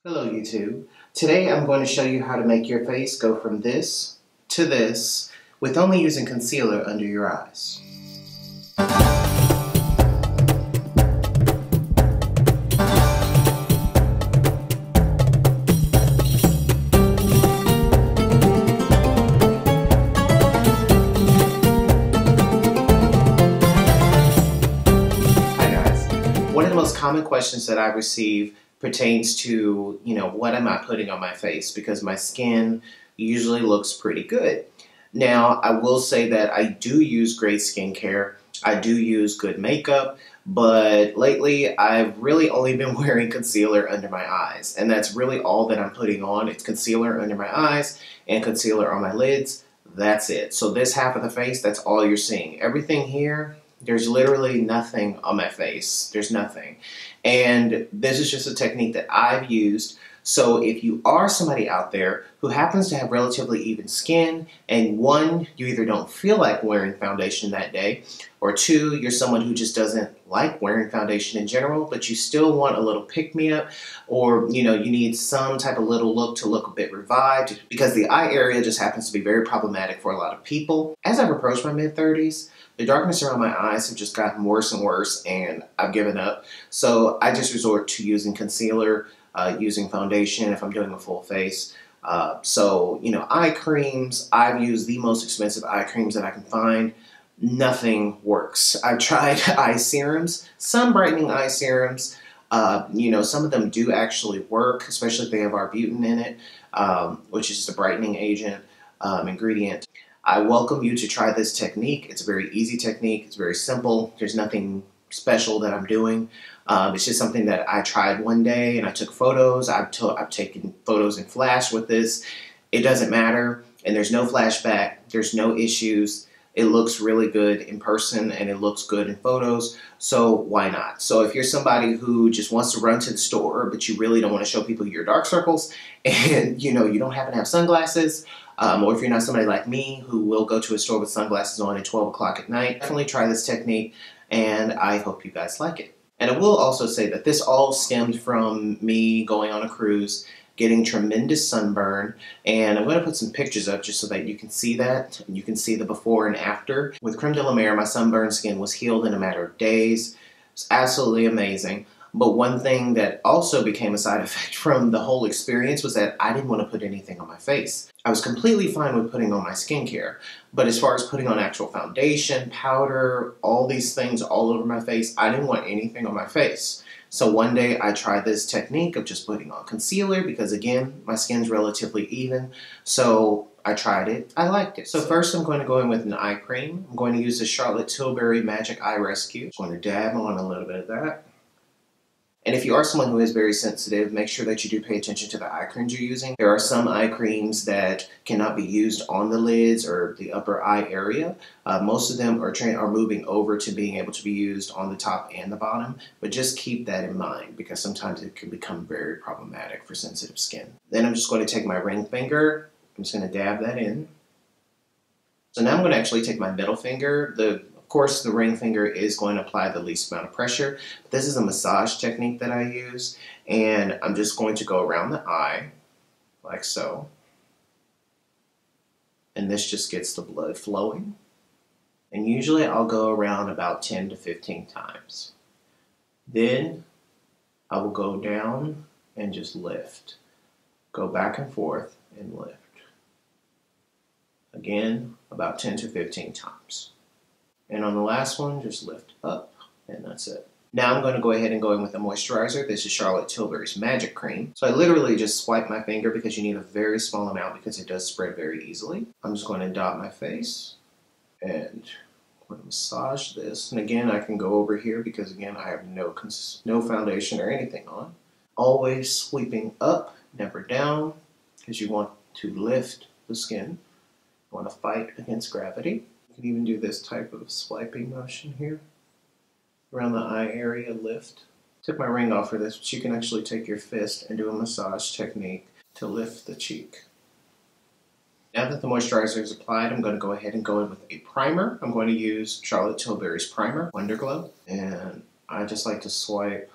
Hello YouTube. Today I'm going to show you how to make your face go from this to this with only using concealer under your eyes. Hi guys. One of the most common questions that I receive pertains to, what am I putting on my face? Because my skin usually looks pretty good. Now, I will say that I do use great skincare. I do use good makeup, but lately I've really only been wearing concealer under my eyes. And that's really all that I'm putting on. It's concealer under my eyes and concealer on my lids. That's it. So this half of the face, that's all you're seeing. Everything here, there's literally nothing on my face. There's nothing. And this is just a technique that I've used. So if you are somebody out there who happens to have relatively even skin, and one, you either don't feel like wearing foundation that day, or two, you're someone who just doesn't like wearing foundation in general, but you still want a little pick-me-up, or you need some type of little look to look a bit revived, because the eye area just happens to be very problematic for a lot of people. As I've approached my mid-30s, the darkness around my eyes have just gotten worse and worse, and I've given up. So I just resort to using concealer, using foundation if I'm doing a full face. Eye creams, I've used the most expensive eye creams that I can find. Nothing works. I've tried eye serums, some brightening eye serums. Some of them do actually work, especially if they have arbutin in it, which is the brightening agent ingredient. I welcome you to try this technique. It's a very easy technique. It's very simple. There's nothing special that I'm doing. It's just something that I tried one day and I took photos. I've taken photos in flash with this. It doesn't matter, and there's no flashback. There's no issues. It looks really good in person and it looks good in photos, so why not? So if you're somebody who just wants to run to the store but you really don't want to show people your dark circles, and you don't happen to have sunglasses, or if you're not somebody like me who will go to a store with sunglasses on at 12 o'clock at night, definitely try this technique, and I hope you guys like it. And I will also say that this all stemmed from me going on a cruise, getting tremendous sunburn, and I'm going to put some pictures up just so that you can see that. You can see the before and after. With creme de la mer, my sunburned skin was healed in a matter of days. It's absolutely amazing. But one thing that also became a side effect from the whole experience was that I didn't want to put anything on my face. I was completely fine with putting on my skincare, but as far as putting on actual foundation, powder, all these things all over my face, I didn't want anything on my face. So one day I tried this technique of just putting on concealer because, again, my skin's relatively even. So I tried it. I liked it. So first I'm going to go in with an eye cream. I'm going to use the Charlotte Tilbury Magic Eye Rescue. I'm going to dab on a little bit of that. And if you are someone who is very sensitive, make sure that you do pay attention to the eye creams you're using. There are some eye creams that cannot be used on the lids or the upper eye area. Most of them are moving over to being able to be used on the top and the bottom. But just keep that in mind because sometimes it can become very problematic for sensitive skin. Then I'm just going to take my ring finger. I'm just going to dab that in. So now I'm going to actually take my middle finger. Of course, the ring finger is going to apply the least amount of pressure. But this is a massage technique that I use, and I'm just going to go around the eye, like so. And this just gets the blood flowing. And usually I'll go around about 10 to 15 times. Then I will go down and just lift. Go back and forth and lift. Again, about 10 to 15 times. And on the last one, just lift up, and that's it. Now I'm going to go ahead and go in with a moisturizer. This is Charlotte Tilbury's Magic Cream. So I literally just swipe my finger because you need a very small amount because it does spread very easily. I'm just going to dot my face, and I'm going to massage this. And again, I can go over here because, again, I have no foundation or anything on. Always sweeping up, never down, because you want to lift the skin. You want to fight against gravity. You can even do this type of swiping motion here. Around the eye area, lift. Took my ring off for this, but you can actually take your fist and do a massage technique to lift the cheek. Now that the moisturizer is applied, I'm going to go ahead and go in with a primer. I'm going to use Charlotte Tilbury's primer, Wonderglow. And I just like to swipe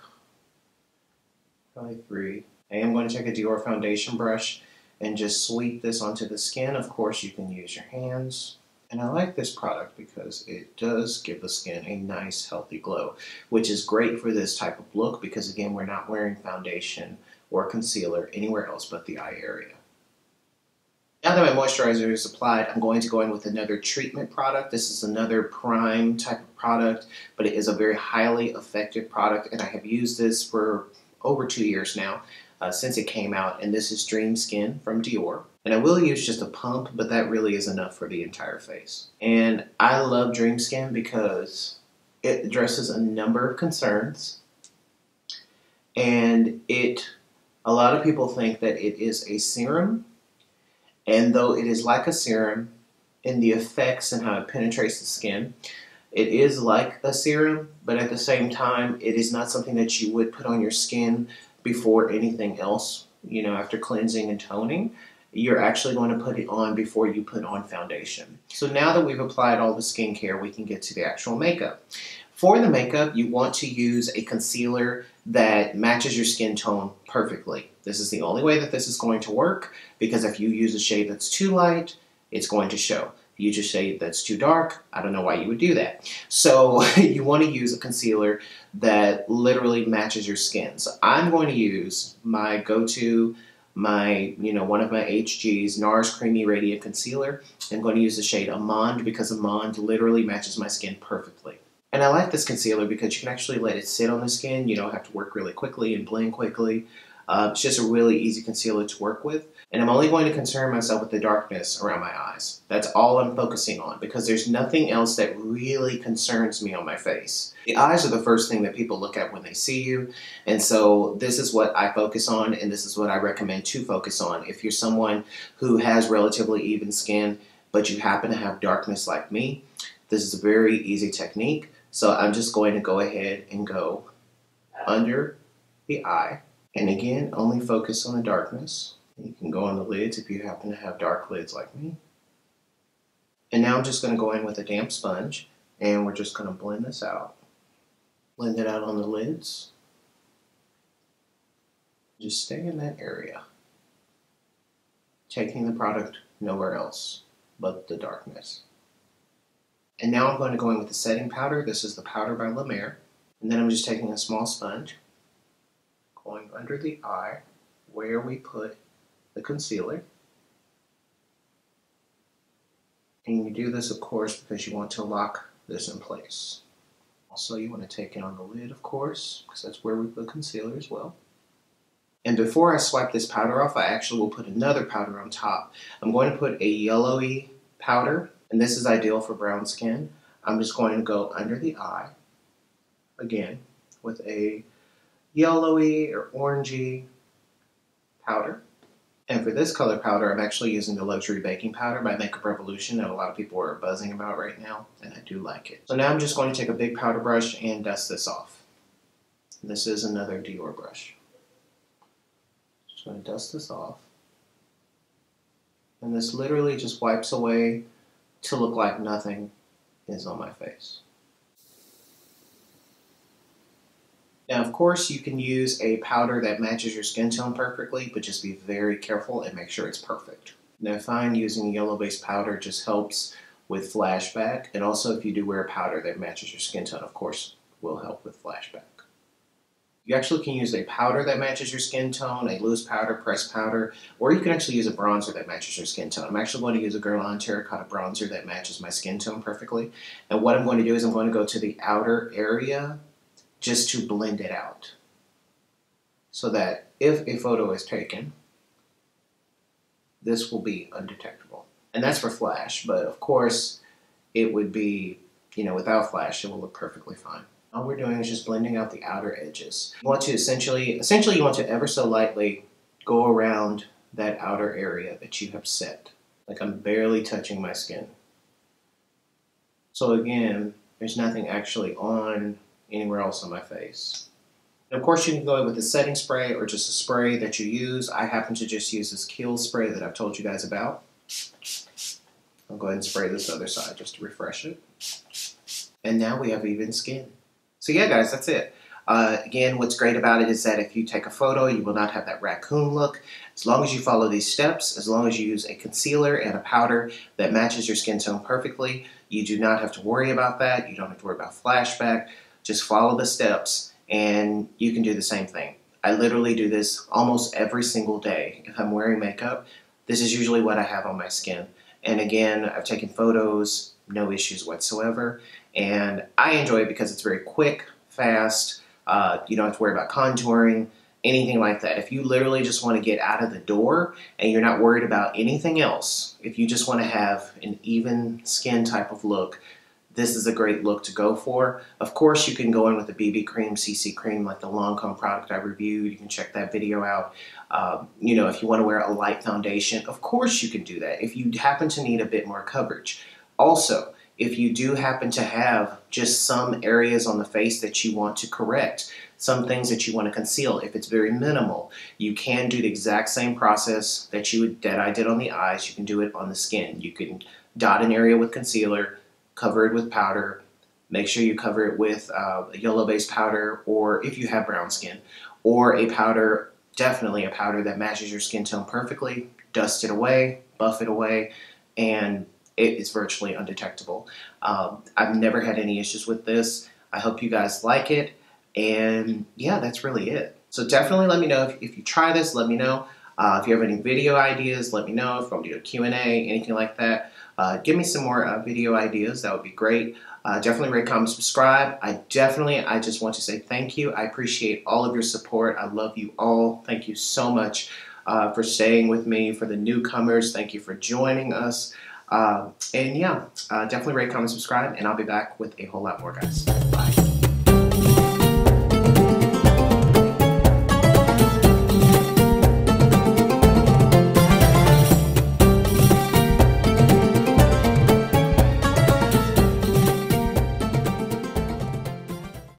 probably 3 I am going to take a Dior foundation brush and just sweep this onto the skin. Of course, you can use your hands. And I like this product because it does give the skin a nice, healthy glow, which is great for this type of look because, again, we're not wearing foundation or concealer anywhere else but the eye area. Now that my moisturizer is applied, I'm going to go in with another treatment product. This is another prime type of product, but it is a very highly effective product, and I have used this for over 2 years now since it came out, and this is Dreamskin from Dior. And I will use just a pump, but that really is enough for the entire face. And I love Dreamskin because it addresses a number of concerns, and a lot of people think that it is a serum. And though it is like a serum in the effects and how it penetrates the skin, it is like a serum, but at the same time, it is not something that you would put on your skin before anything else. You know, after cleansing and toning, you're actually going to put it on before you put on foundation. So now that we've applied all the skincare, we can get to the actual makeup. For the makeup, you want to use a concealer that matches your skin tone perfectly. This is the only way that this is going to work, because if you use a shade that's too light, it's going to show. If you use a shade that's too dark, I don't know why you would do that. So you want to use a concealer that literally matches your skin. So I'm going to use my go-to, one of my HG's NARS Creamy Radiant Concealer. I'm going to use the shade Amande because Amande literally matches my skin perfectly. And I like this concealer because you can actually let it sit on the skin. You don't have to work really quickly and blend quickly. It's just a really easy concealer to work with. And I'm only going to concern myself with the darkness around my eyes. That's all I'm focusing on because there's nothing else that really concerns me on my face. The eyes are the first thing that people look at when they see you. And so this is what I focus on, and this is what I recommend to focus on. If you're someone who has relatively even skin, but you happen to have darkness like me, this is a very easy technique. So I'm just going to go ahead and go under the eye. And again, only focus on the darkness. You can go on the lids if you happen to have dark lids like me. And now I'm just going to go in with a damp sponge, and we're just going to blend this out. Blend it out on the lids. Just stay in that area. Taking the product nowhere else but the darkness. And now I'm going to go in with the setting powder. This is the powder by La Mer. And then I'm just taking a small sponge, going under the eye where we put the concealer. And you do this, of course, because you want to lock this in place. Also, you want to take it on the lid, of course, because that's where we put concealer as well. And before I swipe this powder off, I actually will put another powder on top. I'm going to put a yellowy powder, and this is ideal for brown skin. I'm just going to go under the eye, again, with a yellowy or orangey powder. And for this color powder, I'm actually using the Luxury Baking Powder by Makeup Revolution that a lot of people are buzzing about right now, and I do like it. So now I'm just going to take a big powder brush and dust this off. This is another Dior brush. Just going to dust this off. And this literally just wipes away to look like nothing is on my face. Now, of course, you can use a powder that matches your skin tone perfectly, but just be very careful and make sure it's perfect. Now, I find using a yellow-based powder just helps with flashback, and also if you do wear a powder that matches your skin tone, of course, will help with flashback. You actually can use a powder that matches your skin tone, a loose powder, pressed powder, or you can actually use a bronzer that matches your skin tone. I'm actually going to use a Guerlain Terracotta Bronzer that matches my skin tone perfectly. And what I'm going to do is I'm going to go to the outer area just to blend it out, so that if a photo is taken, this will be undetectable. And that's for flash, but of course it would be, without flash, it will look perfectly fine. All we're doing is just blending out the outer edges. You want to essentially you want to ever so lightly go around that outer area that you have set. Like I'm barely touching my skin. So again, there's nothing actually on anywhere else on my face. And of course, you can go in with a setting spray or just a spray that you use. I happen to just use this Kiehl spray that I've told you guys about. I'll go ahead and spray this other side just to refresh it. And now we have even skin. So yeah, guys, that's it. Again, what's great about it is that if you take a photo, you will not have that raccoon look. As long as you follow these steps, as long as you use a concealer and a powder that matches your skin tone perfectly, you do not have to worry about that. You don't have to worry about flashback. Just follow the steps and you can do the same thing. I literally do this almost every single day. If I'm wearing makeup, this is usually what I have on my skin. And again, I've taken photos, no issues whatsoever. And I enjoy it because it's very quick, fast. You don't have to worry about contouring, anything like that. If you literally just want to get out of the door and you're not worried about anything else, if you just want to have an even skin type of look, this is a great look to go for. Of course, you can go in with a BB cream, CC cream, like the Lancome product I reviewed. You can check that video out. You know, if you want to wear a light foundation, of course you can do that. If you happen to need a bit more coverage. Also, if you do happen to have just some areas on the face that you want to correct, some things that you want to conceal, if it's very minimal, you can do the exact same process that I did on the eyes. You can do it on the skin. You can dot an area with concealer, cover it with powder, make sure you cover it with a yellow-based powder, or if you have brown skin, or a powder, definitely a powder that matches your skin tone perfectly, dust it away, buff it away, and it is virtually undetectable. I've never had any issues with this. I hope you guys like it, and yeah, that's really it. So definitely let me know if you try this, let me know. If you have any video ideas, let me know. If you want to do a Q&A, anything like that, give me some more video ideas. That would be great. Definitely rate, comment, subscribe. I just want to say thank you. I appreciate all of your support. I love you all. Thank you so much for staying with me. For the newcomers, thank you for joining us. And yeah, definitely rate, comment, subscribe, and I'll be back with a whole lot more, guys. Bye.